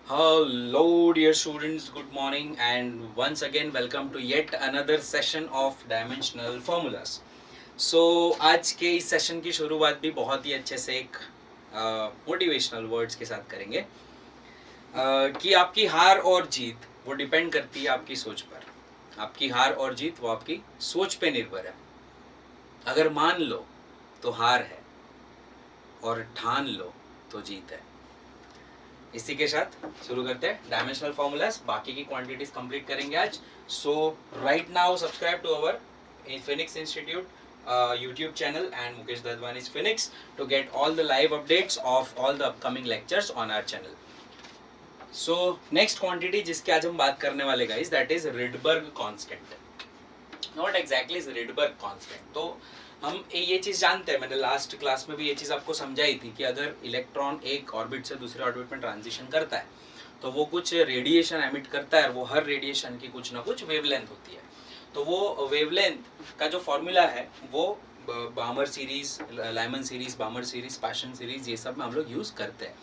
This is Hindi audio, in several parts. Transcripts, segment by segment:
Hello, dear students. Good morning, and once again, welcome to yet another session of Dimensional Formulas. So आज के इस सेशन की शुरुआत भी बहुत ही अच्छे से एक मोटिवेशनल वर्ड्स के साथ करेंगे कि आपकी हार और जीत वो डिपेंड करती है आपकी सोच पर. आपकी हार और जीत वो आपकी सोच पे निर्भर है. अगर मान लो तो हार है और ठान लो तो जीत है. इसी के साथ शुरू करते हैं डायमेंशनल फॉर्मूलाज. बाकी की क्वांटिटीज कंप्लीट करेंगे आज. So right now subscribe to our Phoenix institute YouTube channel and Mukesh Dadwani's Phoenix to get all the live updates of all the upcoming lectures on our channel. So next quantity जिसके आज हम बात करने वाले guys, that is Rydberg constant. Not exactly is Rydberg constant. तो हम ये चीज़ जानते हैं, मैंने लास्ट क्लास में भी ये चीज़ आपको समझाई थी कि अगर इलेक्ट्रॉन एक ऑर्बिट से दूसरे ऑर्बिट में ट्रांजिशन करता है तो वो कुछ रेडिएशन एमिट करता है और वो हर रेडिएशन की कुछ ना कुछ वेवलेंथ होती है. तो वो वेवलेंथ का जो फॉर्मूला है वो बामर series, Lyman series, बामर series, Paschen series, ये सब में हम लोग यूज़ करते हैं,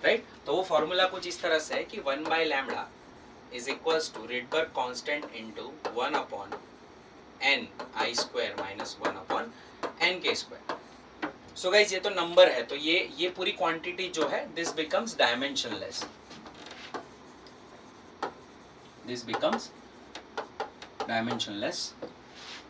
राइट. तो वो फॉर्मूला कुछ इस तरह से है कि 1/λ is equals to Rydberg constant into 1/n I square minus 1/n k square. So guys ये तो नंबर है, तो ये पूरी क्वांटिटी जो है this becomes dimensionless. This becomes dimensionless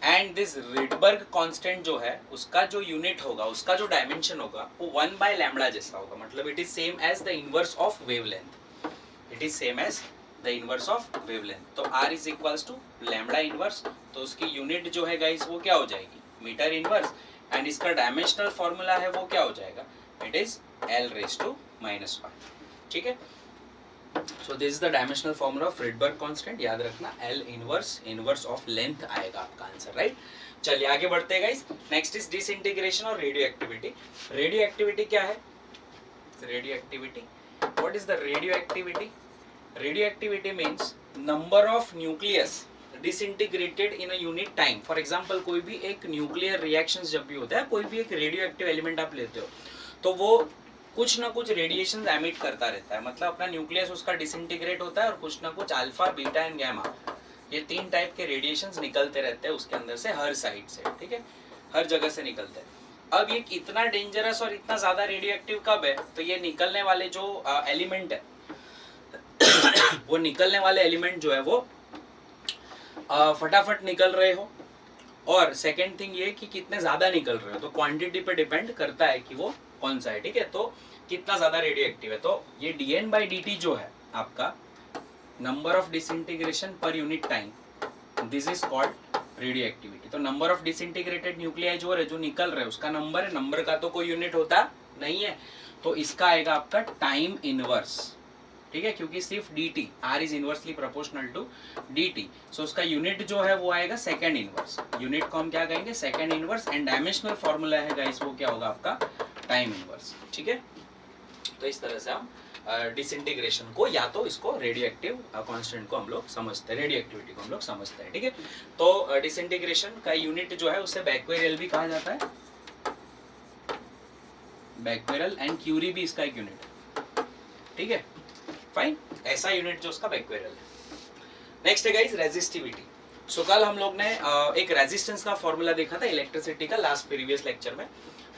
and this Rydberg constant जो है उसका जो यूनिट होगा, उसका जो डायमेंशन होगा वो 1/λ जैसा होगा. मतलब it is same as the inverse of wavelength. It is same as the inverse of wavelength. तो r is equals to lambda inverse. तो उसकी यूनिट जो है गाइस वो क्या हो जाएगी, मीटर इनवर्स. एंड इसका डायमेंशनल फॉर्मूला है वो क्या हो जाएगा, इट इज l⁻⁻⁴. ठीक है. So this is the dimensional formula of Rydberg constant. याद रखना l इनवर्स ऑफ लेंथ आएगा आपका आंसर, राइट. चलिए आगे बढ़ते हैं गाइस. नेक्स्ट इज डिसइंटीग्रेशन और रेडियो एक्टिविटी. रेडियो एक्टिविटी क्या है, radio activity, what is the radio activity. Radioactivity means number of nucleus disintegrated in a unit time. For example कोई भी एक न्यूक्लियर रिएक्शंस जब भी होता है, कोई भी एक रेडियो एक्टिव एलिमेंट आप लेते हो तो वो कुछ ना कुछ रेडिएशन एमिट करता रहता है. मतलब अपना न्यूक्लियस उसका डिसइंटीग्रेट होता है और कुछ ना कुछ अल्फा, बीटा एंड गामा, ये 3 टाइप के रेडिएशंस निकलते रहते हैं उसके अंदर से, हर साइड से. ठीक है, हर जगह से निकलते हैं. अब ये इतना डेंजरस और इतना ज्यादा रेडियो एक्टिव कब है, तो ये निकलने वाले जो एलिमेंट है वो निकलने वाले एलिमेंट जो है वो फटाफट निकल रहे हो, और सेकेंड थिंग ये कि कितने ज़्यादा निकल रहे हो. तो क्वांटिटी पे डिपेंड करता है कि वो कौन सा है. ठीक है, तो कितना ज़्यादा रेडियो एक्टिव है. तो ये dN/dt जो है आपका number of disintegration per unit time, this is called radio activity. तो नंबर ऑफ डिसइंटीग्रेटेड न्यूक्लियाई जो है, जो निकल रहे हैं, उसका नंबर है. नंबर का तो कोई यूनिट होता नहीं है, तो इसका आएगा आपका टाइम इनवर्स. ठीक है, क्योंकि सिर्फ dt, r is inversely proportional to dt. So उसका यूनिट जो है वो आएगा सेकंड इनवर्स. यूनिट को हम क्या कहेंगे, second inverse. And dimensional formula है गाइस वो क्या होगा आपका, टाइम इनवर्स. ठीक है, तो इस तरह से हम डिसइंटीग्रेशन को या तो इसको रेडियो एक्टिव कांस्टेंट को हम लोग समझते हैं, रेडियो एक्टिविटी को हम लोग समझते हैं. ठीक है, तो डिसइंटीग्रेशन का यूनिट जो है उसे बैक्वेरियल भी कहा जाता है, बैक्वेरियल, एंड क्यूरी भी इसका एक यूनिट है. ठीक है, फाइन, ऐसा यूनिट जो उसका बैक्वेरियल है. नेक्स्ट है गाइस रेजिस्टिविटी. सो कल हम लोग ने एक रेजिस्टेंस का फॉर्मूला देखा था इलेक्ट्रिसिटी का लास्ट प्रीवियस लेक्चर में.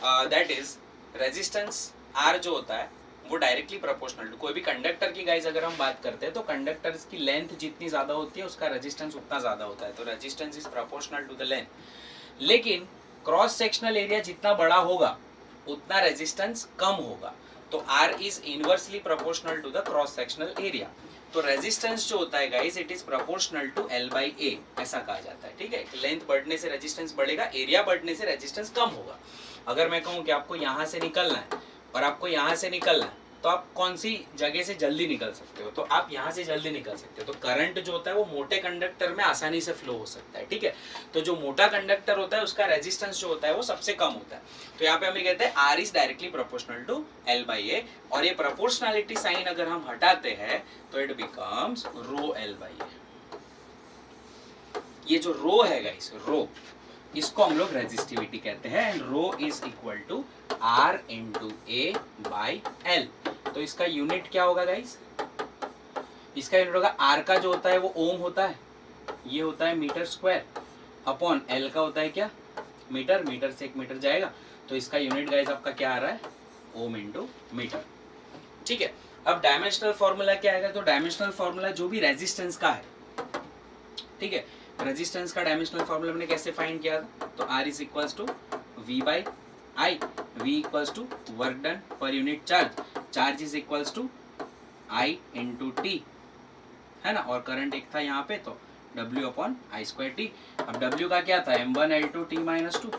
दैट इज रेजिस्टेंस R जो होता है वो डायरेक्टली प्रोपोर्शनल टू, कोई भी कंडक्टर की गाइस अगर हम बात करते हैं तो कंडक्टर्स की लेंथ जितनी ज्यादा होती है उसका रेजिस्टेंस उतना ज्यादा होता है. तो resistance is proportional to the length. लेकिन क्रॉस सेक्शनल एरिया जितना बड़ा होगा उतना रेजिस्टेंस कम होगा. तो R is inversely proportional to the cross sectional area. तो रेजिस्टेंस जो होता है guys it is proportional to L/A, ऐसा कहा जाता है. ठीक है, लेंथ बढ़ने से रेजिस्टेंस बढ़ेगा, एरिया बढ़ने से रेजिस्टेंस कम होगा. अगर मैं कहूँ कि आपको यहाँ से निकलना है और आपको यहाँ से निकलना है, तो आप कौन सी जगह से जल्दी निकल सकते हो, तो आप यहाँ से जल्दी निकल सकते हो. तो करंट जो होता है वो मोटे कंडक्टर में आसानी से फ्लो हो सकता है. ठीक है, तो जो मोटा कंडक्टर होता है उसका रेजिस्टेंस जो होता है वो सबसे कम होता है. तो यहाँ पे हम कहते हैं R is directly proportional to L/A, और ये प्रोपोर्शनलिटी साइन अगर हम हटाते हैं तो इट बिकम्स ρL/A. ये जो रो है गाइस, रो, इसको हम लोग रेजिस्टिविटी कहते हैं. And rho is equal to R × A/L. तो इसका यूनिट क्या होगा गाइस, इसका यूनिट होगा आर का जो होता है वो ओम होता है, ये होता है मीटर स्क्वायर, अपॉन एल का होता है क्या मीटर, मीटर से 1 मीटर जाएगा, तो इसका यूनिट गाइस आपका क्या आ रहा है ओम इंटू मीटर। ठीक है, अब डायमेंशनल फॉर्मूला क्या आएगा, तो डायमेंशनल फॉर्मूला जो भी रेजिस्टेंस का है, ठीक है, रेजिस्टेंस का डायमेंशनल फॉर्मूला हमने कैसे फाइंड किया था, तो R is equals to V by I, V equals to work done per unit charge, charge is equals to I into T, है ना, और करंट एक था यहाँ पे तो W upon I square T. अब W का क्या था M1L2 T minus 2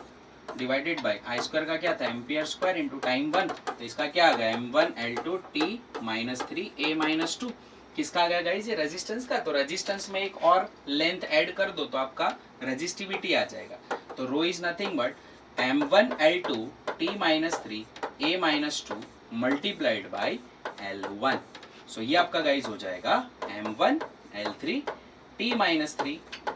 divided by I square का क्या था एम्पियर स्क्वायर इंटू टाइम 1, तो इसका क्या आ गया M1L2 T minus 3 A minus 2, किसका आ गया गाइस ये रेजिस्टेंस का, तो रेजिस्टेंस में एक और लेंथ ऐड कर दो तो आपका रेजिस्टिविटी आ जाएगा, तो rho is nothing but M1L2 T minus 3 A minus 2 multiplied by L1, so ये आपका गाइस हो जाएगा M1L3 T minus 3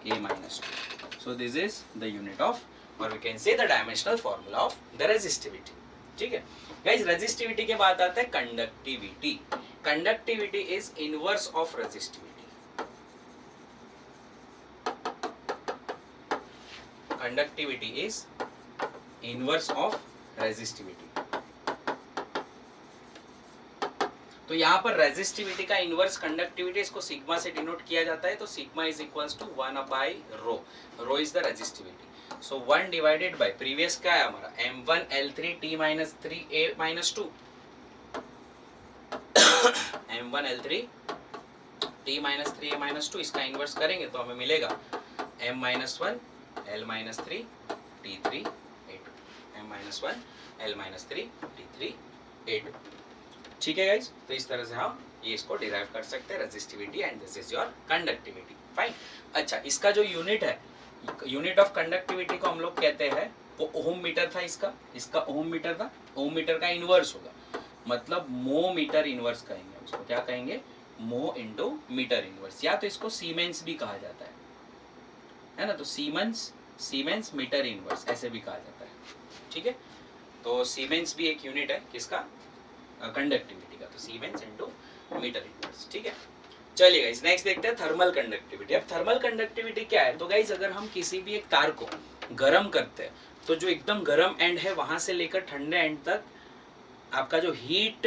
A minus 2. So this is the unit of, or we can say the dimensional formula of the resistivity. ठीक है guys, resistivity के बाद आता है conductivity. Conductivity is inverse of resistivity. Conductivity is inverse of resistivity. तो यहाँ पर रेजिस्टिविटी का इनवर्स कंडक्टिविटी, इसको सिग्मा से डिनोट किया जाता है, तो sigma is equals to 1 by rho, rho is the resistivity, so 1 divided by previous क्या है हमारा M1L3 T minus 3 A minus 2, M1L3 T minus 3 A minus 2, इसका इनवर्स करेंगे तो हमें मिलेगा M minus 1 L minus 3 T3 A2, M minus 1 L minus 3 T3 A2। ठीक है गाइस, तो इस तरह से हम ये इसको डिराइव कर सकते हैं resistivity, and this is your conductivity. Fine, अच्छा इसका जो यूनिट है, यूनिट ऑफ कंडक्टिविटी को हम लोग कहते हैं, वो ओम मीटर था, इसका ओम मीटर था, ओम मीटर का इनवर्स होगा, मतलब मो मीटर इनवर्स कहेंगे उसको, क्या कहेंगे मो इंटू मीटर इनवर्स, या तो इसको सीमेंस भी कहा जाता है ना, तो सीमेंस मीटर इनवर्स ऐसे भी कहा जाता है। ठीक है, तो सीमेंस भी एक यूनिट है किसका कंडक्टिविटी का, तो सीमेंस इनटू मीटर इनवर्स। ठीक है, चलिए गाइस नेक्स्ट देखते हैं थर्मल कंडक्टिविटी। अब थर्मल कंडक्टिविटी क्या है, तो गाइस अगर हम किसी भी एक तार को गर्म करते हैं तो जो एकदम गर्म एंड है वहां से लेकर ठंडे एंड तक आपका जो हीट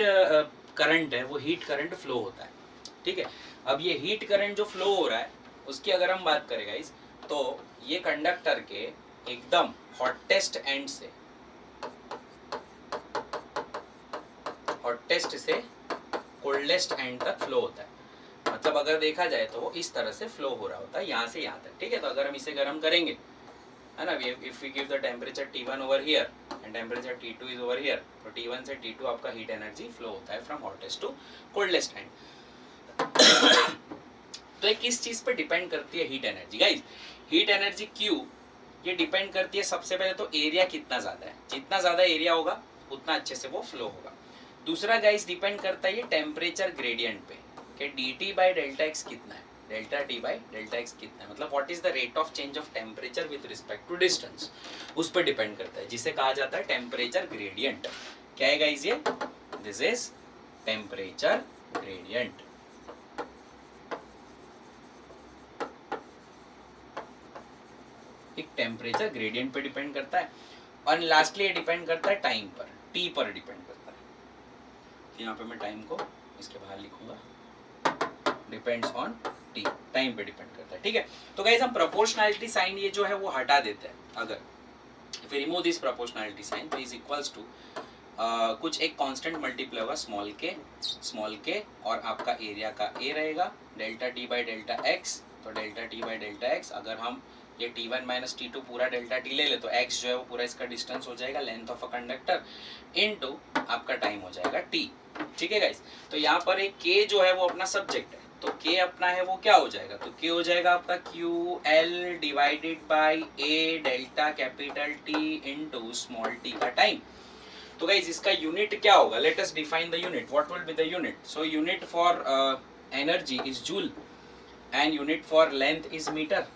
करंट है वो हीट करंट फ्लो होता है। ठीक है, अब ये हीट करंट जो फ्लो हो रहा है उसकी अगर हम बात करें गाइस, तो ये कंडक्टर के एकदम हॉटेस्ट एंड से कोल्डेस्ट एंड तक फ्लो होता है, मतलब अगर देखा जाए तो वो इस तरह से फ्लो हो रहा होता है यहाँ से यहाँ तक। ठीक है, तो अगर हम इसे गर्म करेंगे, है ना, if we give the temperature T1 over here and temperature T2 is over here, तो T1 से T2 आपका हीट एनर्जी फ्लो होता है from hottest to coldest end. तो ये किस चीज पे डिपेंड करती है heat energy guys, heat energy क्यों, ये डिपेंड करती है सबसे पहले तो एरिया कितना ज्यादा है, जितना ज्यादा एरिया होगा उतना अच्छे से वो फ्लो होगा। दूसरा गाइस डिपेंड करता है ये टेम्परेचर ग्रेडियंट पे कि dt बाई डेल्टा एक्स कितना है, delta T by delta X कितना है, मतलब what is the rate of change of temperature with respect to distance, उस पर डिपेंड करता है, जिसे कहा जाता है टेम्परेचर ग्रेडियंट। क्या है गाइस ये, दिस इज टेम्परेचर ग्रेडियंट। एक टेम्परेचर ग्रेडियंट पे डिपेंड करता है, और लास्टली ये डिपेंड करता है टाइम पर, टी पर डिपेंड करता है। यहाँ पे मैं टाइम को इसके बाहर लिखूंगा, डिपेंड्स ऑन टी, टाइम पे डिपेंड करता है। ठीक है, तो गाइस हम प्रोपोर्शनैलिटी साइन ये जो है वो हटा देते हैं, अगर if we remove this proportionality sign तो इज इक्वल्स टू कुछ एक कांस्टेंट मल्टीप्लाई होगा स्मॉल के और आपका एरिया का ए रहेगा, delta T by delta X, तो delta T by delta X, अगर हम ये T1 माइनस T2 पूरा डेल्टा टी ले ले तो x जो है वो पूरा इसका डिस्टेंस हो जाएगा, length of a conductor, into आपका टाइम हो जाएगा t। ठीक है गाइस, तो यहाँ पर एक k जो है वो अपना सब्जेक्ट है, तो k अपना है वो क्या हो जाएगा, तो k हो जाएगा आपका QL divided by a delta capital T into small t का टाइम। तो गाइस इसका यूनिट क्या होगा, let us define the unit, what will be the unit, so unit for energy is joule and unit for length is metre,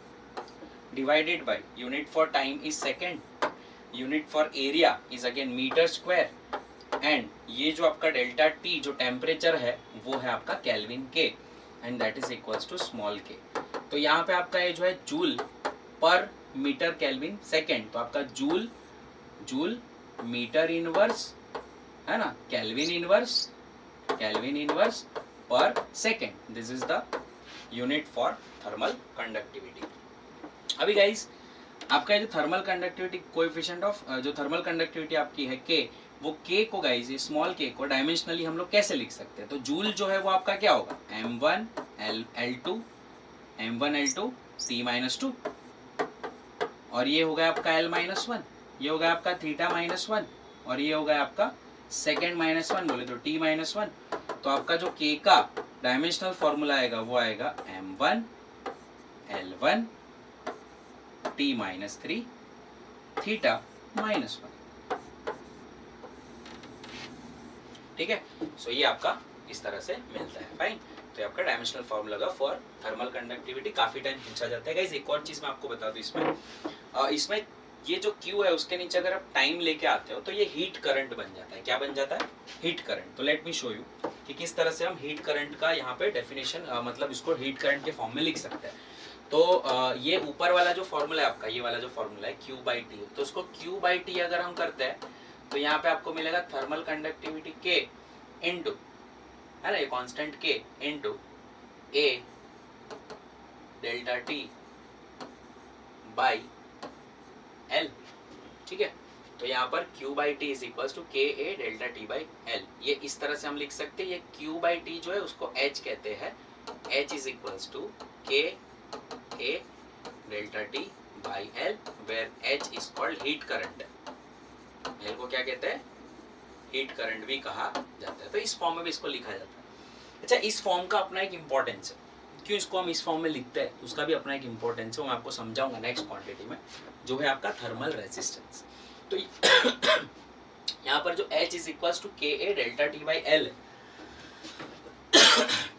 divided by unit for time is second, unit for area is again meter square, and ये जो आपका डेल्टा टी जो टेम्परेचर है वो है आपका kelvin K. And that is equals to small K. तो यहाँ पे आपका ये जो है जूल पर मीटर केल्विन सेकेंड, तो आपका जूल जूल मीटर इनवर्स है ना, केल्विन इनवर्स पर second, this is the unit for thermal conductivity. अभी गाइस आपका जो थर्मल कंडक्टिविटी कोएफिशिएंट ऑफ जो थर्मल कंडक्टिविटी आपकी है के, वो के को गाइस ये स्मॉल के को डायमेंशनली हम लोग कैसे लिख सकते हैं? तो जूल जो है वो आपका क्या होगा, m1 L2 T-2 और ये हो गया आपका L-1, ये हो गया आपका θ-1 और ये हो गया आपका सेकेंड -1 बोले तो T-1। तो आपका जो के का डायमेंशनल फॉर्मूला आएगा वो आएगा m1 L1 T-3 θ-1। ठीक है, सो ये आपका इस तरह से मिलता है। फाइन, तो ये आपका डायमेंशनल फॉर्मूला लगा फॉर थर्मल कंडक्टिविटी। काफी टाइम पूछा जाता है गाइस। एक और चीज मैं आपको बता दूं, इसमें ये जो Q है उसके नीचे अगर आप टाइम लेके आते हो तो ये हीट करंट बन जाता है। क्या बन जाता है? Heat current. तो लेट मी शो यू कि किस तरह से हम हीट करंट का यहाँ पे डेफिनेशन मतलब इसको हीट करंट के फॉर्म में लिख सकते हैं। तो ये ऊपर वाला जो फॉर्मूला है आपका, ये वाला जो फॉर्मूला है Q/T, तो उसको Q/T अगर हम करते हैं तो यहाँ पे आपको मिलेगा थर्मल कंडक्टिविटी K इनटू, है ना, ये constant K into A delta T by L। ठीक है, तो यहाँ पर Q/T is equals to KA delta T by L। ये इस तरह से हम लिख सकते हैं। ये Q/T जो है उसको H कहते हैं। H is equals to KA delta T by L, where H is called heat current. L को क्या कहते हैं? हीट करंट भी कहा जाता है। तो इस फॉर्म में भी इसको लिखा जाता है। अच्छा, इस फॉर्म का अपना एक इम्पोर्टेंस है। क्यों इसको हम इस फॉर्म में लिखते हैं उसका भी अपना एक इम्पोर्टेंस है, वो मैं आपको समझाऊंगा नेक्स्ट क्वांटिटी में, जो है आपका थर्मल रेजिस्टेंस। तो यहाँ पर जो H is equals to KA delta T by L है,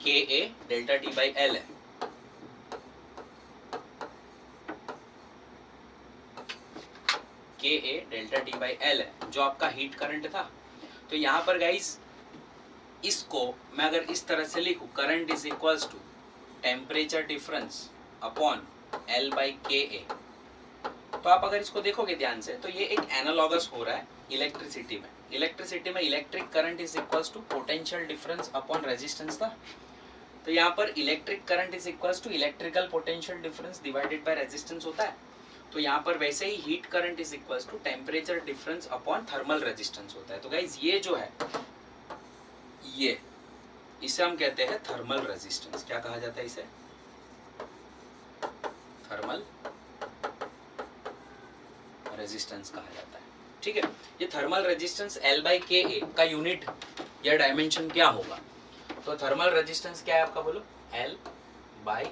KA delta T by L है। KA delta T by L है जो आपका हीट करंट था। तो यहाँ पर गाइस इसको मैं अगर इस तरह से लिखूं, current is equals to temperature difference upon L by KA, तो आप अगर इसको देखोगे ध्यान से तो ये एक एनालॉगस हो रहा है इलेक्ट्रिसिटी में। Electric current is equals to potential difference upon resistance था। तो यहाँ पर electric current is equals to electrical potential difference divided by resistance होता है। तो यहाँ पर वैसे ही heat current is equals to temperature difference upon thermal resistance होता है। तो गाइज ये जो है, ये इसे हम कहते हैं थर्मल रेजिस्टेंस। क्या कहा जाता है इसे? थर्मल रेजिस्टेंस कहा जाता है। ठीक है, ये thermal resistance L by KA का यूनिट या डायमेंशन क्या होगा? तो थर्मल रेजिस्टेंस क्या है आपका, बोलो? L by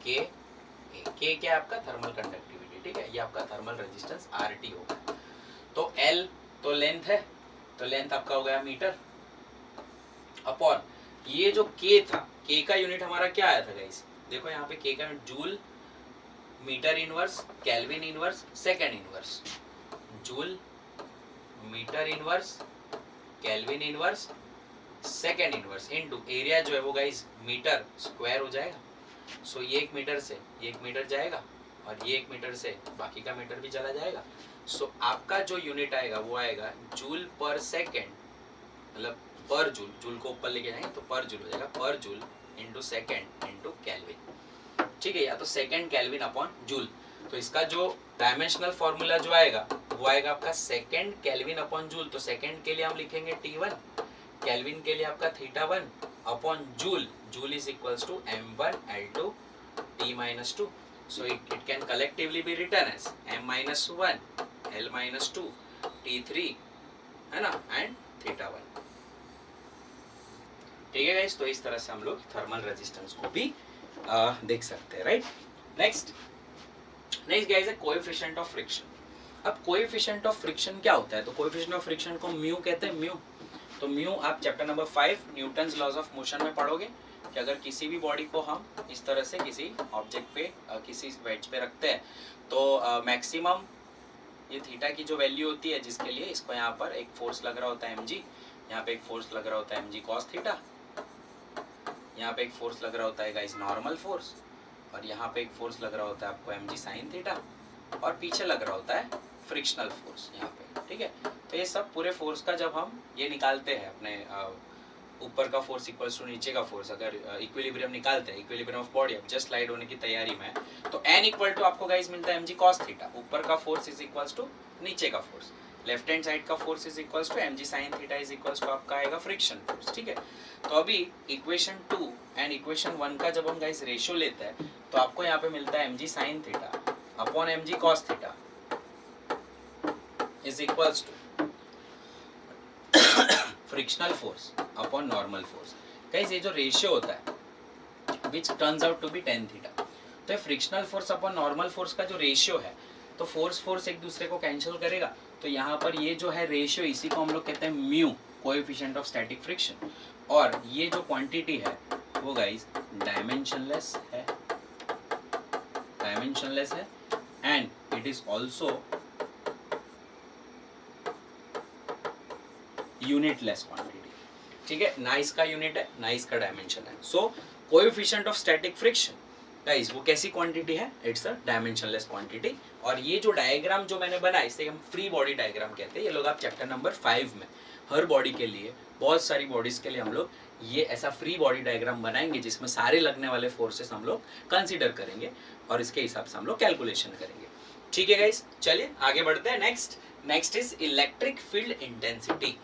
KA। K क्या है आपका? Thermal conductivity. ठीक है, ये आपका थर्मल रेजिस्टेंस RT होगा। तो L तो लेंथ है, तो लेंथ आपका हो गया मीटर अपॉन ये जो K था, K का यूनिट हमारा क्या आया था गाइस? देखो यहाँ पे K का joule metre inverse kelvin inverse second inverse, joule metre inverse kelvin inverse second inverse into area जो है वो गाइस मीटर स्क्वायर हो जाएगा। सो ये 1 मीटर से ये 1 मीटर जाएगा और ये 1 मीटर से बाकी का मीटर भी चला जाएगा। सो आपका जो यूनिट आएगा वो आएगा जूल पर सेकेंड, मतलब पर जूल, जूल को ऊपर लेके जाएंगे तो पर जूल हो जाएगा, पर joule into second into kelvin. ठीक है, या तो सेकेंड केल्विन अपॉन जूल। तो इसका जो डायमेंशनल फॉर्मूला जो आएगा वो आएगा आपका सेकेंड केल्विन अपॉन जूल। तो सेकेंड के लिए हम लिखेंगे T1, केल्विन के लिए आपका θ1 upon joule. Joule is equals to m1 L2 T-2। So it can collectively be written as m-1 L-2 T3, है ना, एंड θ1। ठीक है गाइस, तो इस तरह से हम लोग थर्मल रेजिस्टेंस को भी देख सकते हैं, राइट। नेक्स्ट गाइस है कोएफिशिएंट ऑफ फ्रिक्शन। अब कोएफिशिएंट ऑफ फ्रिक्शन क्या होता है? तो कोएफिशिएंट ऑफ फ्रिक्शन को म्यू कहते हैं, म्यू। तो म्यू आप chapter number 5 Newton's laws of motion में पढ़ोगे कि अगर किसी भी बॉडी को हम इस तरह से किसी ऑब्जेक्ट पे किसी वेज पे रखते हैं तो मैक्सिमम ये थीटा की जो वैल्यू होती है, जिसके लिए इसको यहाँ पर एक फोर्स लग रहा होता है mg, यहाँ पे एक फोर्स लग रहा होता है mg cos थीटा, यहाँ पे एक फोर्स लग रहा होता है गाइस नॉर्मल फोर्स, और यहाँ पे एक फोर्स लग रहा होता है आपको mg sin थीटा, और पीछे लग रहा होता है फ्रिक्शनल फोर्स यहाँ पे, ठीक है। तो ये सब पूरे फोर्स का जब हम ये निकालते हैं अपने ऊपर का फोर्स इक्वल्स टू नीचे का फोर्स, अगर इक्विलिब्रियम निकालते हैं, इक्विलिब्रियम ऑफ बॉडी अब जस्ट स्लाइड होने की तैयारी में, तो n इक्वल टू आपको गाइस मिलता है mg cos थीटा, ऊपर का फोर्स इज इक्वल्स टू नीचे का फोर्स, लेफ्ट हैंड साइड का force is equals to mg sin theta is equals to आपका आएगा फ्रिक्शन फोर्स, ठीक है। तो अभी इक्वेशन 2 एंड इक्वेशन 1 का जब हम गाइस रेशियो लेते हैं तो आपको यहाँ पे मिलता है mg sin theta upon mg cos theta is equals to frictional force upon normal force. Guys ये जो रेशियो होता है which turns out to be tan theta, तो ये frictional force upon normal force का जो रेशियो है, तो फोर्स एक दूसरे को कैंसिल करेगा, तो यहाँ पर ये जो है रेशियो, इसी को हम लोग कहते हैं mu, coefficient of static friction, और ये जो क्वांटिटी है वो गाइस डायमेंशनलेस है and it is also unitless quantity, ठीक है। ना इसका यूनिट है ना इसका डायमेंशन है, so coefficient of static friction guys वो कैसी क्वांटिटी है, इट्स अ डायमेंशनलेस क्वांटिटी। और ये जो डायग्राम जो मैंने बनाया इसे हम फ्री बॉडी डायग्राम कहते हैं, ये लोग आप चैप्टर नंबर 5 में हर बॉडी के लिए, बहुत सारी बॉडीज के लिए हम लोग ये ऐसा फ्री बॉडी डायग्राम बनाएंगे जिसमें सारे लगने वाले फोर्सेस हम लोग कंसीडर करेंगे और इसके हिसाब से हम लोग कैलकुलेशन करेंगे, ठीक है गाइस। चलिए आगे बढ़ते हैं। Next is electric field intensity.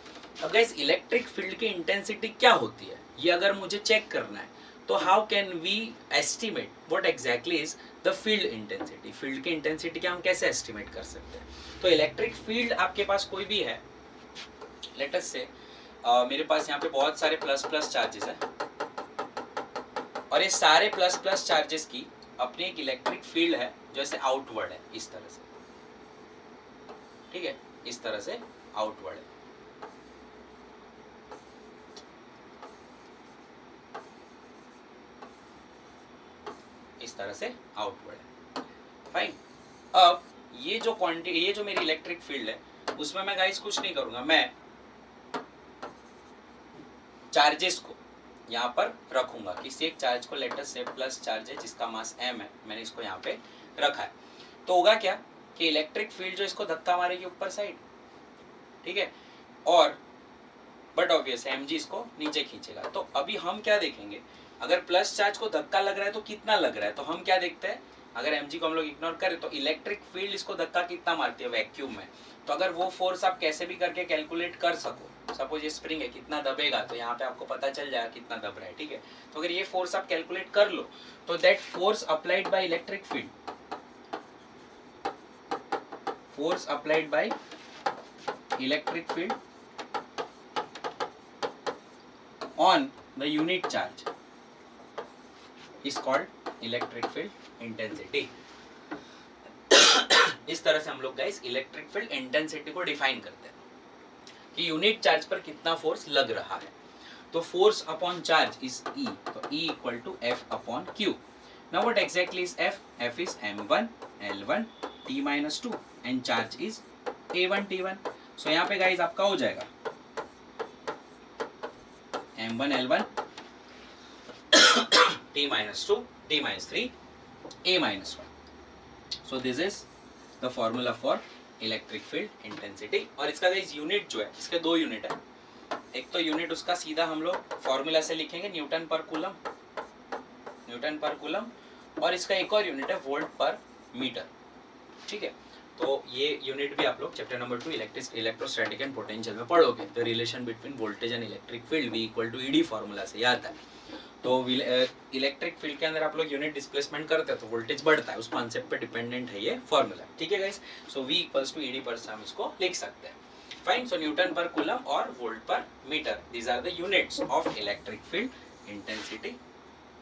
अब गाइस इलेक्ट्रिक फील्ड की इंटेंसिटी क्या होती है ये अगर मुझे चेक करना है तो how can we estimate what exactly is the field intensity, field की इंटेंसिटी क्या हम कैसे एस्टिमेट कर सकते हैं। तो इलेक्ट्रिक फील्ड आपके पास कोई भी है, लेट अस से मेरे पास यहाँ पे बहुत सारे प्लस प्लस चार्जेस है, और ये सारे प्लस प्लस चार्जेस की अपनी एक इलेक्ट्रिक फील्ड है जो ऐसे आउटवर्ड है, इस तरह से, ठीक है, इस तरह से आउटवर्ड है। इस तरह से आउटवर्ड है, फाइन। अब ये जो क्वांटिटी, ये जो मेरी इलेक्ट्रिक फील्ड है उसमें मैं गाइस कुछ नहीं करूंगा, मैं चार्जेस को यहाँ पर रखूंगा, किसी एक चार्ज को, लेटर से प्लस चार्ज है जिसका मास m है, मैंने इसको यहाँ पे रखा है। तो होगा क्या कि इलेक्ट्रिक फील्ड जो इसको धक्का मारेगी ऊपर साइड, ठीक है, और बट ऑब्वियस mg इसको नीचे खींचेगा। तो अभी हम क्या देखेंगे, अगर प्लस चार्ज को धक्का लग रहा है तो कितना लग रहा है, तो हम क्या देखते हैं, अगर mg को हम लोग इग्नोर करें तो इलेक्ट्रिक फील्ड इसको धक्का कितना मारती है वैक्यूम में। तो अगर वो फोर्स आप कैसे भी करके कैलकुलेट कर सको, सपोज ये स्प्रिंग है कितना दबेगा, तो यहाँ पे आपको पता चल जाएगा कितना दब रहा है, ठीक है। तो अगर ये फोर्स आप कैलकुलेट कर लो तो that force applied by electric field, force applied by electric field on the unit charge is called electric field intensity। इस तरह से हम लोग गाइस इलेक्ट्रिक फील्ड इंटेंसिटी को डिफाइन करते हैं कि यूनिट चार्ज पर कितना फोर्स लग रहा है। तो force upon charge is E, तो E equal to F upon Q। Now what exactly is F? F is m1 L1 T-2 and charge is A1 T1। So यहाँ पे गाइस आपका हो जाएगा m1 L1 T-2 T-3 A-1। So this is the formula for electric field intensity। और इसका गाइस यूनिट जो है, इसके दो यूनिट है, एक तो यूनिट उसका सीधा हम लोग फॉर्मूला से लिखेंगे न्यूटन पर कूलम, और इसका एक और यूनिट है वोल्ट पर मीटर, ठीक है। तो ये यूनिट भी आप लोग chapter number 2 electrostatic and potential में पढ़ोगे। The relation between voltage and electric field V equal to ED formula से याद है। तो इलेक्ट्रिक फील्ड के अंदर आप लोग यूनिट डिस्प्लेसमेंट करते हैं तो वोल्टेज बढ़ता है, उस कॉन्सेप्ट पे डिपेंडेंट है ये फॉर्मूला, ठीक है guys. So V equals to ED पर से हम इसको लिख सकते हैं, fine. So newton per coulomb और volt per metre, these are the units of electric field intensity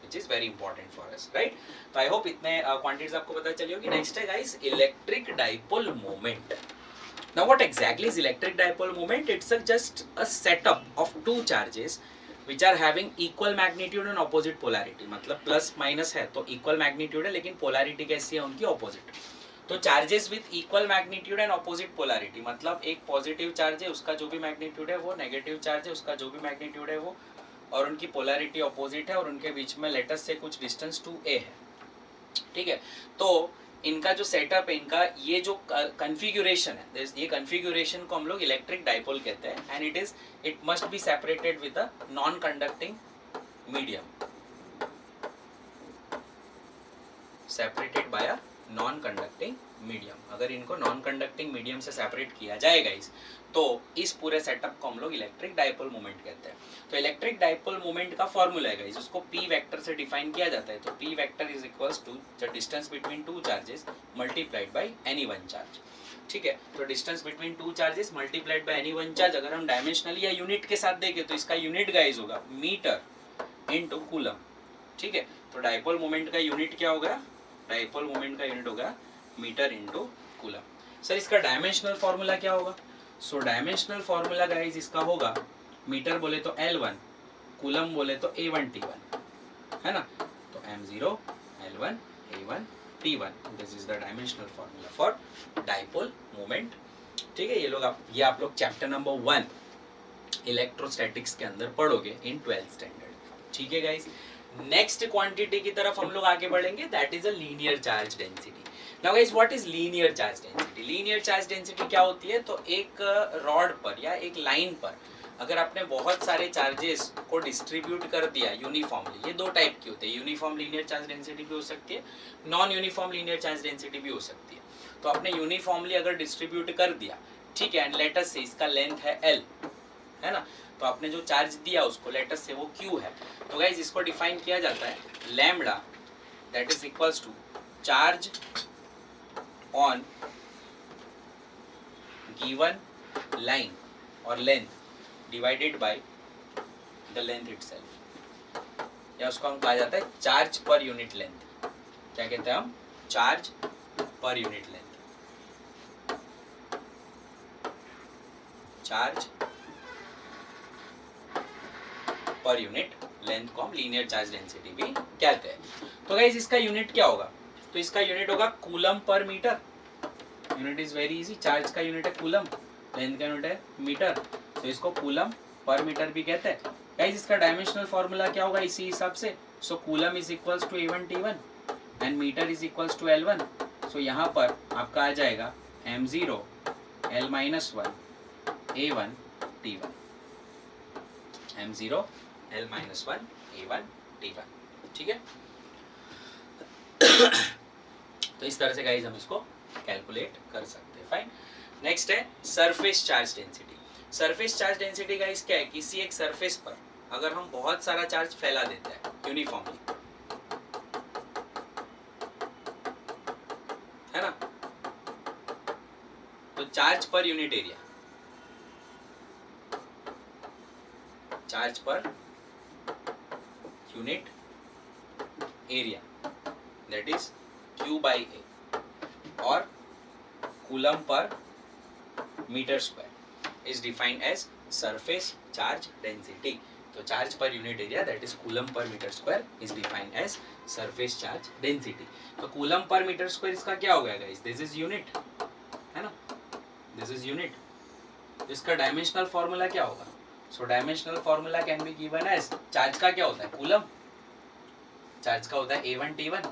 which is very important for us, right? तो I hope इतने quantities आपको पता चली होगी। नेक्स्ट है guys electric dipole moment. Now what exactly is electric dipole moment? It's just a setup of two charges which are having equal magnitude and opposite polarity। मतलब प्लस माइनस है तो equal magnitude है, लेकिन polarity कैसी है उनकी opposite। तो charges with equal magnitude and opposite polarity, मतलब एक पॉजिटिव चार्ज है उसका जो भी मैग्नीट्यूड है वो, नेगेटिव चार्ज है उसका जो भी मैग्नीट्यूड है वो, और उनकी पोलैरिटी ऑपोजिट है और उनके बीच में लेटस से कुछ डिस्टेंस 2a है, ठीक है। तो इनका जो सेटअप है, इनका ये जो कन्फिग्यूरेशन है, ये कन्फिग्यूरेशन को हम लोग इलेक्ट्रिक डाइपोल कहते हैं and it must be separated with a non conducting medium, separated by a non conducting medium. अगर इनको नॉन कंडक्टिंग मीडियम से सेपरेट किया जाएगा तो इस पूरे सेटअप को हम लोग इलेक्ट्रिक डाइपोल मोमेंट कहते हैं। तो इलेक्ट्रिक डाइपोल मोमेंट का फॉर्मूला है गाइस, उसको p वेक्टर से डिफाइन किया जाता है। तो p vector is equals to the distance between two charges multiplied by any one charge, ठीक है। तो distance between two charges multiplied by any one charge अगर हम डायमेंशनली या यूनिट के साथ देखें तो इसका यूनिट गाइस होगा मीटर इनटू कूलम, ठीक है। तो डाइपोल मोमेंट का यूनिट क्या होगा, डाइपोल मोमेंट का यूनिट होगा मीटर इनटू कूलम। सर इसका डायमेंशनल फॉर्मूला क्या होगा? सो डायमेंशनल फॉर्मूला गाइस इसका होगा, मीटर बोले तो L1, कूलम बोले तो A1 T1, है ना। तो M0 L1 A1 T1, this is the dimensional formula for dipole moment, ठीक है। ये आप लोग चैप्टर नंबर 1 इलेक्ट्रोस्टैटिक्स के अंदर पढ़ोगे इन 12th स्टैंडर्ड, ठीक है गाइस। नेक्स्ट क्वांटिटी की तरफ हम लोग आगे बढ़ेंगे, that is a linear charge density. Now guys what is linear charge density? Linear charge density क्या होती है? तो एक रॉड पर या एक लाइन पर अगर आपने बहुत सारे चार्जेस को डिस्ट्रीब्यूट कर दिया यूनिफॉर्मली, ये दो टाइप की होते हैं, यूनिफॉर्म लीनियर चार्ज डेंसिटी भी हो सकती है, non uniform linear charge density भी हो सकती है। तो आपने यूनिफॉर्मली अगर डिस्ट्रीब्यूट कर दिया, ठीक है, एंड लेटस से इसका लेंथ है L, है ना, तो आपने जो चार्ज दिया उसको लेटस से वो Q है। तो गाइज इसको डिफाइन किया जाता है lambda that is equals to charge on given line और length divided by the length itself, या उसको हम कहा जाता है चार्ज पर यूनिट लेंथ। क्या कहते हैं हम? Charge per unit length. Charge per unit length को हम लीनियर चार्ज डेंसिटी भी कहते हैं। तो गाइस इसका यूनिट क्या होगा? तो इसका यूनिट होगा coulomb per metre. Unit is very easy, charge का यूनिट है कूलम, लेंथ का यूनिट है मीटर, तो इसको कूलम पर मीटर भी कहते हैं। गाइस इसका डायमेंशनल फॉर्मूला क्या होगा इसी हिसाब से? So coulomb is equals to A1 T1 and metre is equals to L1। So यहाँ पर आपका आ जाएगा M0 L-1 A1 T1, M0 L-1 A1 T1, ठीक है। तो इस तरह से गाइस हम इसको कैलकुलेट कर सकते हैं। फाइन। नेक्स्ट है surface charge density. Surface charge density guys क्या है? किसी एक सरफेस पर अगर हम बहुत सारा चार्ज फैला देते हैं यूनिफॉर्मली, है ना, तो charge per unit area, charge per unit area that is Q by A और coulomb per metre square is defined as surface charge density. तो charge per unit area that is coulomb per metre square is defined as surface charge density. तो कूलम पर मीटर स्क्वायर इसका क्या हो गया गाइस? दिस इज यूनिट, है ना, दिस इज यूनिट। इसका डायमेंशनल फॉर्मूला क्या होगा? So dimensional formula can be given as, charge का क्या होता है? कूलम, चार्ज का होता है A1 T1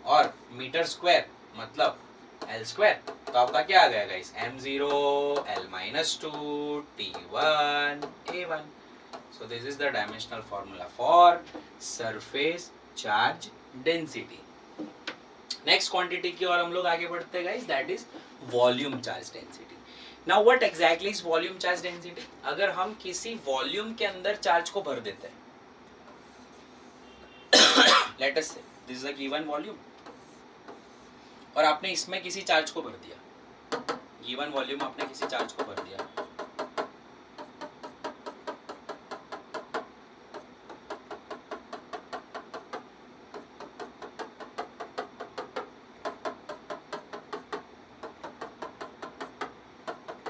और मीटर स्क्वायर मतलब L स्क्वायर। तो आपका क्या आ गया guys? M0 L-2 T1 A1। So this is the dimensional formula for surface charge density. Next quantity की ओर हम लोग आगे बढ़ते हैं guys, that is volume charge density. Now what exactly is volume charge density? अगर हम किसी वॉल्यूम के अंदर चार्ज को भर देते हैं, लेट अस से this is a given volume और आपने इसमें किसी चार्ज को भर दिया, गिवन वॉल्यूम आपने किसी चार्ज को भर दिया,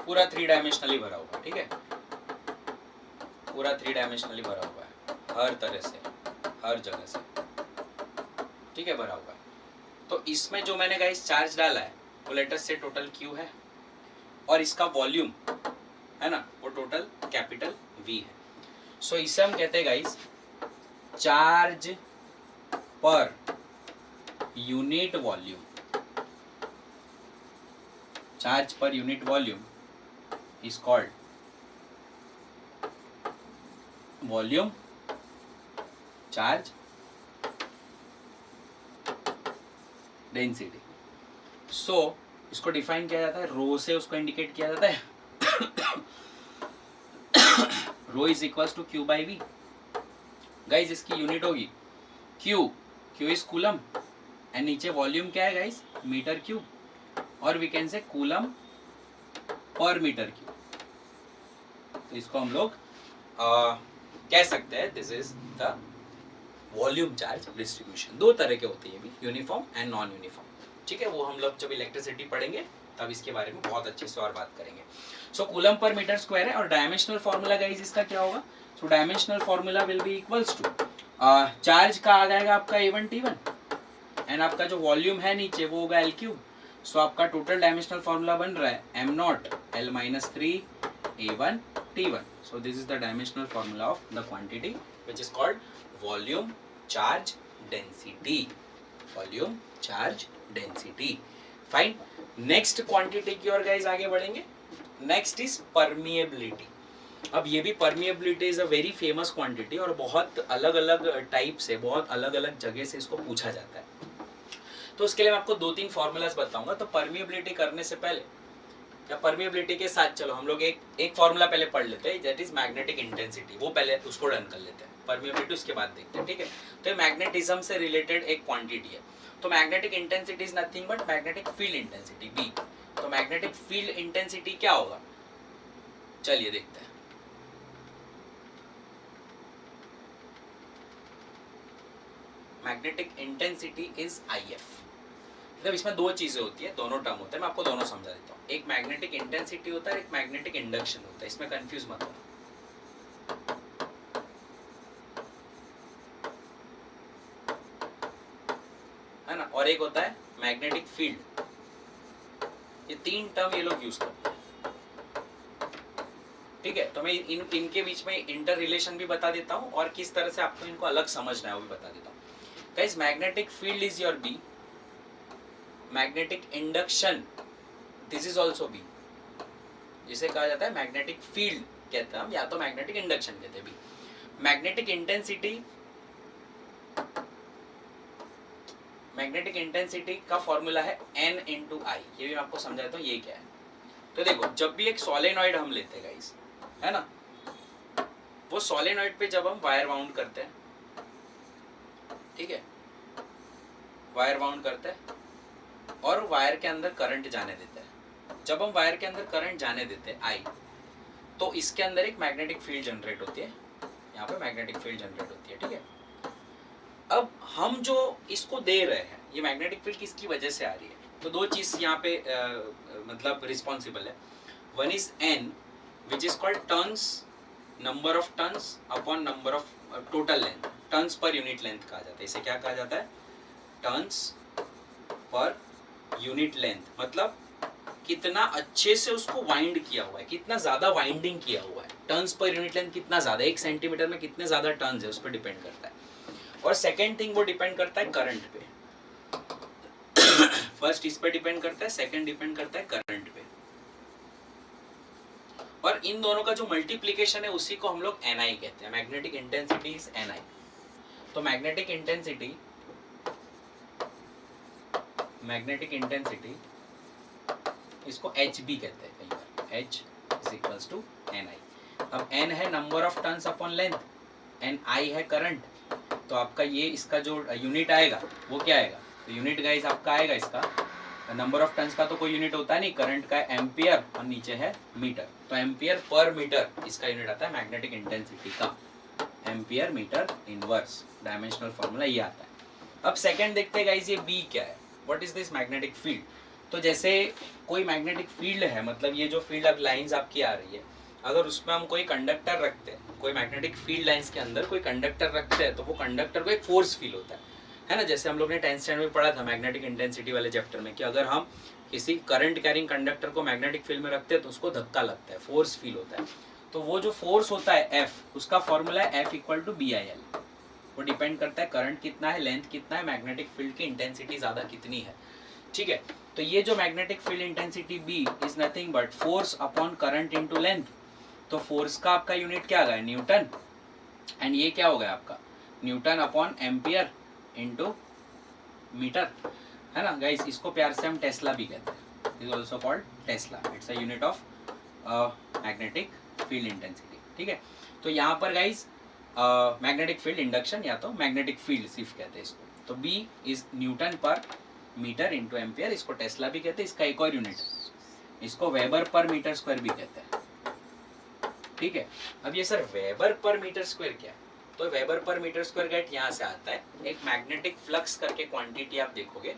पूरा 3 डायमेंशनली भरा हुआ, ठीक है, पूरा 3 डायमेंशनली भरा हुआ है, हर तरह से, हर जगह से, ठीक है, भरा हुआ है। तो इसमें जो मैंने गाइस चार्ज डाला है वो लेटर से टोटल Q है और इसका वॉल्यूम है ना वो टोटल कैपिटल V है। सो इसे हम कहते हैं guys charge per unit volume. Charge per unit volume is called volume charge density. So इसको डिफाइन किया जाता है, रो से उसको इंडिकेट किया जाता है. Rho is equals to Q by V. Guys इसकी यूनिट होगी Q. Q is coulomb and नीचे वॉल्यूम क्या है गाइज, मीटर क्यूब, और we can say coulomb per metre cube. तो इसको हम लोग कह सकते हैं this is the volume charge distribution. दो तरह के होते हैं, यूनिफॉर्म एंड नॉन यूनिफॉर्म. ठीक है, वो हम लोग जब इलेक्ट्रिसिटी पढ़ेंगे तब इसके बारे में बहुत अच्छे से और बात करेंगे. So coulomb per metre square है. और डायमेंशनल फॉर्मूला गाइज इसका क्या होगा, so dimensional formula will be equals to charge का आ जाएगा आपका A1 T1 एंड आपका जो वॉल्यूम है नीचे वो होगा L क्यूब. सो आपका टोटल डायमेंशनल फॉर्मूला बन रहा है m not L minus 3 A1 T1. So this is the dimensional formula of the quantity which is called volume charge density. Volume charge density. Fine. Next quantity की ओर गाइस आगे बढ़ेंगे. Next is permeability. अब ये भी permeability is a very famous quantity और बहुत अलग अलग टाइप से, बहुत अलग अलग जगह से इसको पूछा जाता है. तो उसके लिए मैं आपको 2-3 फॉर्मूलाज बताऊंगा. तो परमिएबिलिटी करने से पहले या परमिएबिलिटी के साथ चलो हम लोग एक फॉर्मूला पहले पढ़ लेते हैं, दैट इज मैग्नेटिक इंटेंसिटी. वो पहले उसको डन कर लेते हैं, परमिएबिलिटी उसके बाद देखते हैं. ठीक है, तो ये मैग्नेटिज्म से रिलेटेड एक क्वांटिटी है. तो magnetic intensity is nothing but magnetic field intensity B. तो मैग्नेटिक फील्ड इंटेंसिटी क्या होगा, चलिए देखते हैं. Magnetic intensity is IF. मतलब इसमें दो चीजें होती है, दोनों टर्म होते हैं, मैं आपको दोनों समझा देता हूँ. एक मैग्नेटिक इंटेंसिटी होता है, एक मैग्नेटिक इंडक्शन होता है. इसमें कंफ्यूज मत होना. है ना. और एक होता है मैग्नेटिक फील्ड. ये 3 टर्म ये लोग यूज करते हैं. ठीक है, तो मैं इनके बीच में इंटर रिलेशन भी बता देता हूँ और किस तरह से आपको इनको अलग समझना है वो भी बता देता हूँ. Guys magnetic field is your B. Magnetic induction this is also B. जिसे कहा जाता है मैग्नेटिक फील्ड कहते हैं हम, या तो मैग्नेटिक इंडक्शन कहते हैं B. मैग्नेटिक इंटेंसिटी का फॉर्मूला है N into I. ये भी मैं आपको समझाता हूँ ये क्या है. तो देखो, जब भी एक सोलेनॉइड हम लेते हैं गाइस, है ना, वो सोलेनॉइड पे जब हम वायर बाउंड करते हैं, ठीक है, वायर बाउंड करते हैं और वायर के अंदर करंट जाने देते हैं. जब हम वायर के अंदर करंट जाने देते हैं I, तो इसके अंदर एक मैग्नेटिक फील्ड जनरेट होती है. यहाँ पे मैग्नेटिक फील्ड जनरेट होती है. ठीक है, अब हम जो इसको दे रहे हैं, ये मैग्नेटिक फील्ड किसकी वजह से आ रही है, तो दो चीज यहाँ पे मतलब रिस्पॉन्सिबल है. One is N which is called turns, number of turns upon number of total length. Turns per unit length कहा जाता है. इसे क्या कहा जाता है, टर्न्स पर यूनिट लेंथ. मतलब कितना अच्छे से उसको वाइंड किया हुआ है, कितना ज्यादा वाइंडिंग किया हुआ है. टर्न्स पर यूनिट लेंथ कितना ज्यादा, 1 सेंटीमीटर में कितने ज्यादा टर्न्स है उस पर डिपेंड करता है. और सेकेंड थिंग वो डिपेंड करता है करंट पे. फर्स्ट इस पे डिपेंड करता है, सेकेंड डिपेंड करता है करंट पे. और इन दोनों का जो मल्टीप्लीकेशन है उसी को हम लोग NI कहते हैं. Magnetic intensity is NI. तो मैग्नेटिक इंटेंसिटी इसको HB कहते हैं कई बार. H is equals to NI. अब N है number of turns upon length, NI है करंट. तो आपका ये इसका जो यूनिट आएगा वो क्या आएगा, तो यूनिट गाइस आपका आएगा इसका, नंबर ऑफ टर्न्स का तो कोई यूनिट होता है नहीं, करंट का एम्पियर और नीचे है मीटर. तो एम्पियर पर मीटर इसका यूनिट आता है मैग्नेटिक इंटेंसिटी का. Ampere metre inverse. Dimensional formula ये आता है. अब सेकंड देखते हैं गाइस ये B क्या है, what is this magnetic field. तो जैसे कोई मैग्नेटिक फील्ड है, मतलब ये जो फील्ड अब लाइंस आपकी आ रही है, अगर उसमें हम कोई कंडक्टर रखते हैं, कोई मैग्नेटिक फील्ड लाइंस के अंदर कोई कंडक्टर रखते हैं, तो वो कंडक्टर को एक फोर्स फील होता है ना. जैसे हम लोग ने 10th स्टैंडर्ड में पढ़ा था मैग्नेटिक इंटेंसिटी वाले चैप्टर में कि अगर हम किसी करंट कैरिंग कंडक्टर को मैग्नेटिक फील्ड में रखते हैं तो उसको धक्का लगता है, फोर्स फील होता है. तो वो जो फोर्स होता है एफ, उसका फॉर्मूला है F equal to B I L. वो डिपेंड करता है करंट कितना है, लेंथ कितना है, मैग्नेटिक फील्ड की इंटेंसिटी ज़्यादा कितनी है, ठीक है। तो ये जो magnetic field intensity B is nothing but force upon current into length. तो फोर्स का आपका यूनिट क्या आ गया, न्यूटन, एंड ये क्या हो गया आपका, newton upon ampere into metre, है ना गाइस। इसको प्यार से हम टेस्ला भी कहते हैं, is also called Tesla, it's a unit of magnetic field intensity, ठीक है। तो यहाँ पर गाइस मैग्नेटिक फील्ड इंडक्शन या तो मैग्नेटिक फील्ड सिर्फ कहते हैं इसको, तो बी इज न्यूटन पर मीटर इंटू एम्पियर, इसको टेस्ला भी कहते हैं। इसका एक और यूनिट, इसको वेबर पर मीटर स्क्वायर भी कहते हैं, ठीक है। अब ये sir weber per metre square क्या है, तो weber per metre square gate यहाँ से आता है, एक मैग्नेटिक फ्लक्स करके क्वांटिटी आप देखोगे,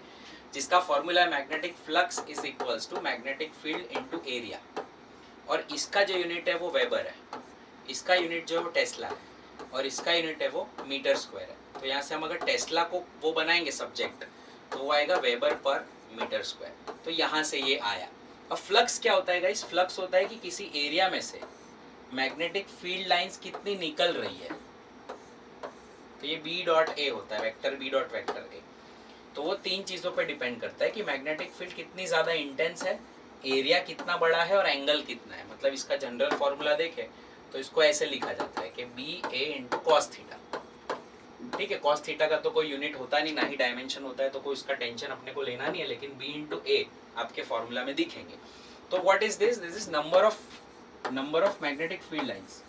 जिसका फॉर्मूला है magnetic flux is equals to magnetic field into area, और इसका जो यूनिट है वो वेबर है, इसका यूनिट जो है वो टेस्ला है, और इसका यूनिट है वो मीटर स्क्वायर है। तो यहाँ से हम अगर टेस्ला को वो बनाएंगे सब्जेक्ट, तो वो आएगा वेबर पर मीटर स्क्वायर। तो यहाँ से ये आया। अब फ्लक्स क्या होता है गाइस, फ्लक्स होता है कि किसी एरिया में से मैग्नेटिक फील्ड लाइंस कितनी निकल रही है, तो ये बी डॉट ए होता है, vector B dot vector A. तो वो तीन चीज़ों पे डिपेंड करता है कि मैग्नेटिक फील्ड कितनी ज़्यादा इंटेंस है, एरिया कितना बड़ा है, और एंगल कितना है। मतलब इसका जनरल फॉर्मूला देखें तो इसको ऐसे लिखा जाता है कि बी ए इंटू कॉस थीटा, ठीक है। कॉस थीटा का तो कोई यूनिट होता नहीं, ना ही डायमेंशन होता है, तो कोई उसका टेंशन अपने को लेना नहीं है, लेकिन बी इंटू ए आपके फॉर्मूला में दिखेंगे। तो what is this, this is number of magnetic field lines,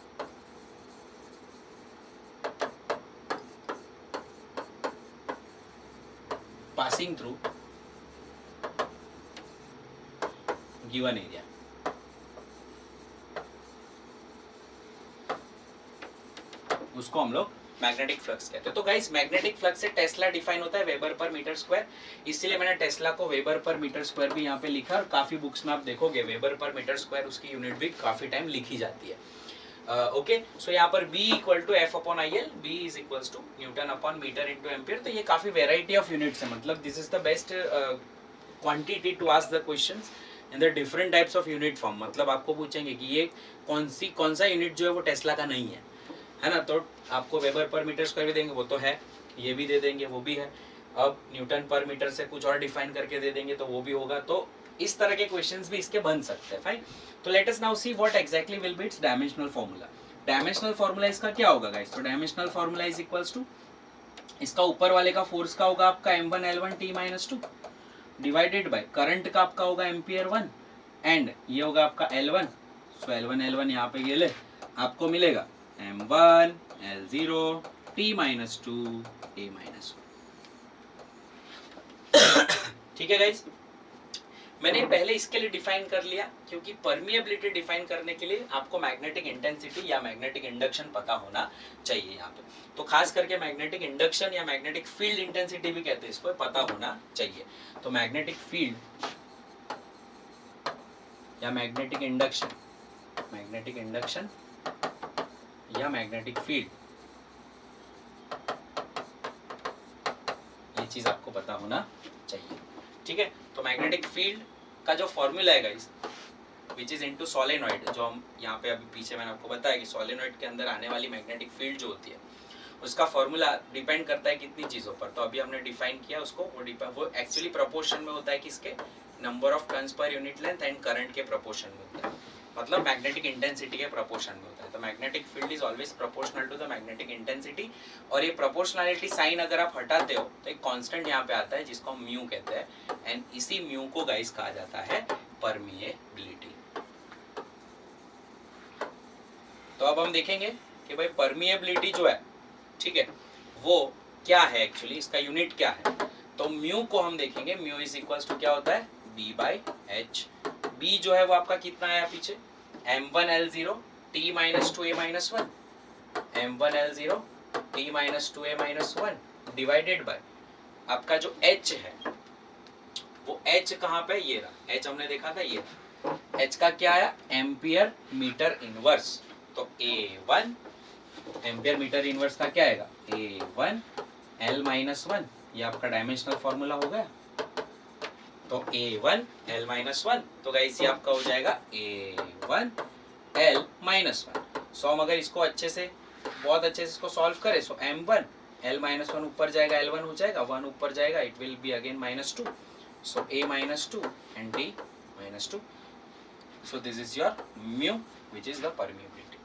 passing through given area। उसको हम लोग मैग्नेटिक फ्लक्स कहते हैं। तो गाइस मैग्नेटिक फ्लक्स से टेस्ला डिफाइन होता है वेबर पर मीटर स्क्वायर, इसीलिए मैंने टेस्ला को वेबर पर मीटर स्क्वायर भी यहाँ पे लिखा, और काफी बुक्स में आप देखोगे वेबर पर मीटर स्क्वायर उसकी यूनिट भी काफी टाइम लिखी जाती है। ओके, सो यहाँ पर B equal to F upon I L, B is equals to newton upon metre into ampere. तो ये काफी वेराइटी ऑफ यूनिट्स है, मतलब this is the best quantity to ask the questions in the different types of unit form. मतलब आपको पूछेंगे कि ये कौन सा यूनिट जो है वो टेस्ला का नहीं है ना, तो आपको वेबर पर मीटर स्क्वायर भी देंगे, वो तो है, ये भी दे देंगे, वो भी है। अब न्यूटन पर मीटर से कुछ और डिफाइन करके दे देंगे, तो वो भी होगा। तो इस तरह के क्वेश्चंस भी इसके बन सकते हैं, फाइन। तो let us now see what exactly will be its dimensional formula. Dimensional formula इसका क्या होगा गाइस, तो dimensional formula is equals to, इसका ऊपर वाले का फोर्स का होगा आपका m1 L1 T-2 divided by current का आपका होगा एम्पियर 1, एंड ये होगा आपका L1। सो L1 L1 यहाँ पे गेले, आपको मिलेगा m1 L0 T-2 A-1। ठीक है गाइस, मैंने पहले इसके लिए डिफाइन कर लिया, क्योंकि परमिएबिलिटी डिफाइन करने के लिए आपको मैग्नेटिक इंटेंसिटी या मैग्नेटिक इंडक्शन पता होना चाहिए यहाँ पे। तो खास करके मैग्नेटिक इंडक्शन या मैग्नेटिक फील्ड इंटेंसिटी भी कहते हैं इसको, पता होना चाहिए। तो मैग्नेटिक फील्ड या मैग्नेटिक इंडक्शन या मैग्नेटिक फील्ड, ये चीज आपको पता होना चाहिए, ठीक है। तो मैग्नेटिक फील्ड का जो फॉर्मूला है guys, which is into solenoid, जो हम यहाँ पे अभी पीछे मैंने आपको बताया कि सोलेनॉइड के अंदर आने वाली मैग्नेटिक फील्ड जो होती है, उसका फॉर्मूला डिपेंड करता है कितनी चीज़ों पर। तो अभी हमने डिफाइन किया उसको, वो एक्चुअली प्रोपोर्शन में होता है किसके, number of turns per unit length and current के प्रोपोर्शन में होता है, मतलब मैग्नेटिक इंटेंसिटी के प्रोपोर्शन में होता है। तो magnetic field is always proportional to the magnetic intensity, और ये प्रोपोर्शनलिटी साइन अगर आप हटाते हो तो एक कांस्टेंट यहाँ पे आता है जिसको हम म्यू कहते हैं, एंड इसी म्यू को गाइस कहा जाता है परमिएबिलिटी। तो अब हम देखेंगे कि भाई परमिएबिलिटी जो है, ठीक है, वो क्या है एक्चुअली, इसका यूनिट क्या है। तो म्यू को हम देखेंगे, म्यू इज इक्वल्स टू क्या होता है, बी बाई एच। बी जो है वो आपका कितना आया पीछे, m1 L0 T-2a-1, m1 L0 T-2a-1 divided by आपका जो h है, वो h कहाँ पे, ये रहा h, हमने देखा था ये h का क्या आया, एम्पियर मीटर इनवर्स। तो A1 एम्पियर मीटर इनवर्स का क्या आएगा, A1 L-1, ये आपका डायमेंशनल फॉर्मूला हो गया। तो A1 L-1, तो गाइस ये आपका हो जाएगा A1 L माइनस वन। सो हम अगर इसको अच्छे से बहुत अच्छे से इसको सॉल्व करें, सो m1 L माइनस वन ऊपर जाएगा L1 हो जाएगा, 1 ऊपर जाएगा, it will be again minus two, so A minus two and D minus two. So this is your mu which is the permeability.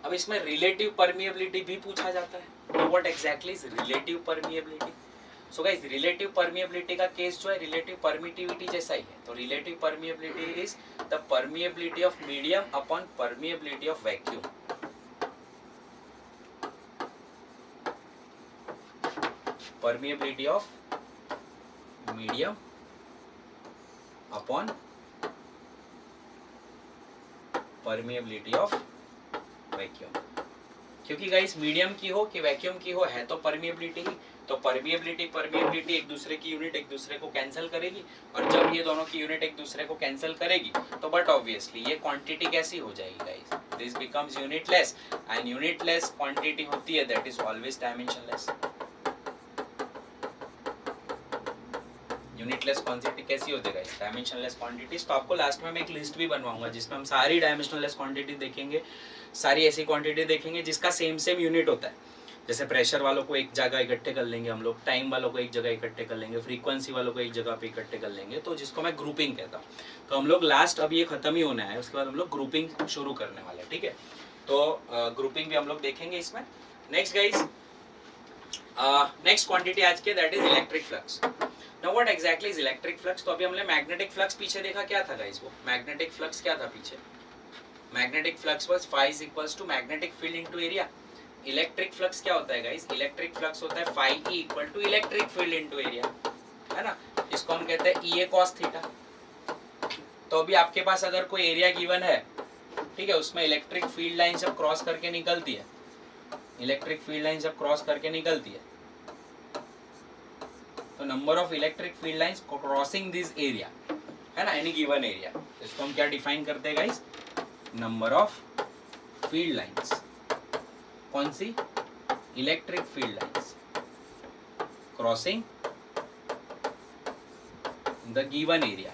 अब इसमें relative permeability भी पूछा जाता है. तो what exactly is relative permeability? So guys, relative permeability का केस जो है relative permittivity जैसा ही है. तो relative permeability is the permeability of medium upon permeability of vacuum. Permeability of medium upon permeability of vacuum. क्योंकि गाइस मीडियम की हो कि वैक्यूम की हो है तो परमिएबिलिटी ही. तो परमिएबिलिटी एक दूसरे की यूनिट एक दूसरे को कैंसिल करेगी, और जब ये दोनों की यूनिट एक दूसरे को कैंसिल करेगी तो बट ऑब्वियसली ये क्वांटिटी कैसी हो जाएगी guys, this becomes unitless, and unitless quantity होती है that is always dimensionless. Unitless quantity कैसी होती है गाइस, डायमेंशनलेस क्वांटिटीज. तो आपको लास्ट में मैं एक लिस्ट भी बनवाऊंगा जिसमें हम सारी डायमेंशनलेस क्वांटिटी देखेंगे, सारी ऐसी क्वांटिटी देखेंगे जिसका सेम यूनिट होता है. जैसे प्रेशर वालों को एक जगह इकट्ठे कर लेंगे हम लोग, टाइम वालों को एक जगह इकट्ठे कर लेंगे, फ्रीक्वेंसी वालों को एक जगह पे इकट्ठे कर लेंगे, तो जिसको मैं ग्रुपिंग कहता हूँ. तो हम लोग लास्ट अब ये खत्म ही होना है, उसके बाद हम लोग ग्रुपिंग शुरू करने वाले हैं. ठीक है, तो ग्रुपिंग भी हम लोग देखेंगे इसमें. नेक्स्ट गाइस, नेक्स्ट क्वांटिटी आज के that is electric flux. Now what exactly is electric flux? तो अभी हमने मैग्नेटिक फ्लक्स पीछे देखा, क्या था गाइस वो मैग्नेटिक फ्लक्स क्या था पीछे. Magnetic flux was phi is equals to magnetic field into area. Electric flux क्या होता है गाइस, इलेक्ट्रिक फ्लक्स होता है phi E equal to electric field into area, है ना. इसको हम कहते हैं EA cos थीटा. तो अभी आपके पास अगर कोई एरिया गिवन है, ठीक है, उसमें इलेक्ट्रिक फील्ड लाइन जब क्रॉस करके निकलती है, इलेक्ट्रिक फील्ड लाइन जब क्रॉस करके निकलती है, तो number of electric field lines crossing this area, है ना, एनी गिवन एरिया. इसको हम क्या डिफाइन करते हैं guys, number of field lines. कौन सी, electric field lines crossing the given area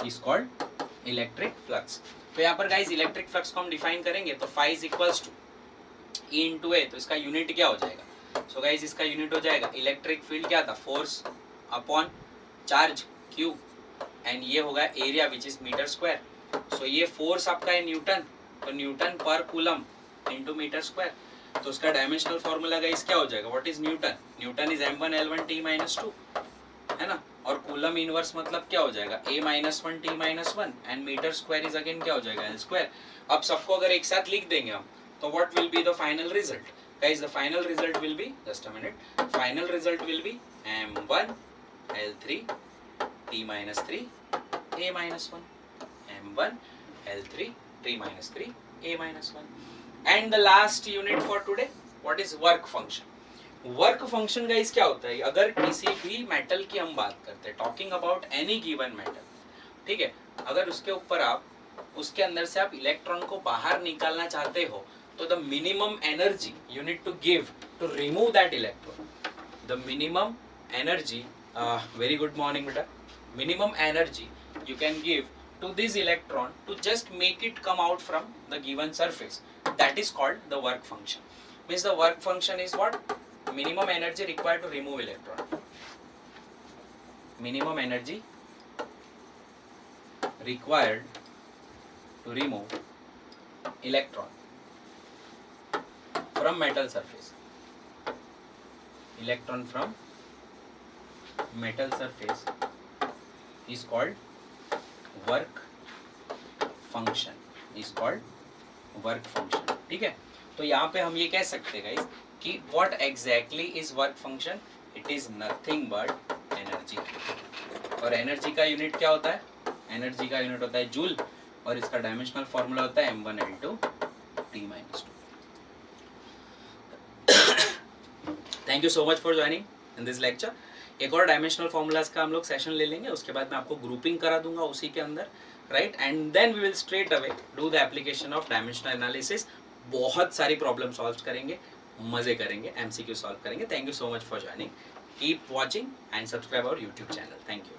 is called electric flux. तो यहाँ पर गाइस इलेक्ट्रिक फ्लक्स को हम डिफाइन करेंगे तो phi is equals to E into A. तो इसका यूनिट क्या हो जाएगा, सो गाइस इसका यूनिट हो जाएगा इलेक्ट्रिक फील्ड क्या था, force upon charge Q, and ये होगा area which is metre square. So ये फोर्स आपका है न्यूटन, तो Newton per coulomb into metre square. तो उसका डायमेंशनल फॉर्मूला गाइस क्या हो जाएगा, what is Newton, Newton is m1 L1 T minus two, है ना. और कूलम इनवर्स मतलब क्या हो जाएगा, A minus one T minus one, and metre square is again क्या हो जाएगा, L स्क्वायर. अब सबको अगर एक साथ लिख देंगे हम तो what will be the final result guys, the final result will be, just a minute, final result will be m1 L3 T minus 3 A minus 1, m1 L3 T minus 3 A minus 1. And the last unit for today, what is work function. Work function guys क्या होता है, अगर किसी भी मेटल की हम बात करते हैं, talking about any given metal, ठीक है, अगर उसके ऊपर आप उसके अंदर से आप इलेक्ट्रॉन को बाहर निकालना चाहते हो, तो the minimum energy you need to give to remove that electron, the minimum energy, very good morning beta, minimum energy you can give to this electron to just make it come out from the given surface, that is called the work function. Means the work function is what, minimum energy required to remove electron, minimum energy required to remove electron from metal surface, electron from metal surface is called work function, is called work function. ठीक है, तो यहाँ पे हम ये कह सकते हैं गाइस कि what exactly is work function, it is nothing but energy. और एनर्जी का यूनिट क्या होता है, एनर्जी का यूनिट होता है जूल, और इसका डायमेंशनल फॉर्मूला होता है m1 L2 T minus 2. Thank you so much for joining in this lecture. एक और डायमेंशनल फॉर्मूलाज का हम लोग सेशन ले लेंगे, उसके बाद मैं आपको ग्रुपिंग करा दूंगा उसी के अंदर, right, and then we will straight away do the application of dimensional analysis. बहुत सारी प्रॉब्लम सॉल्व करेंगे, मजे करेंगे, MCQ सॉल्व करेंगे. Thank you so much for joining. Keep watching and subscribe our YouTube channel. Thank you.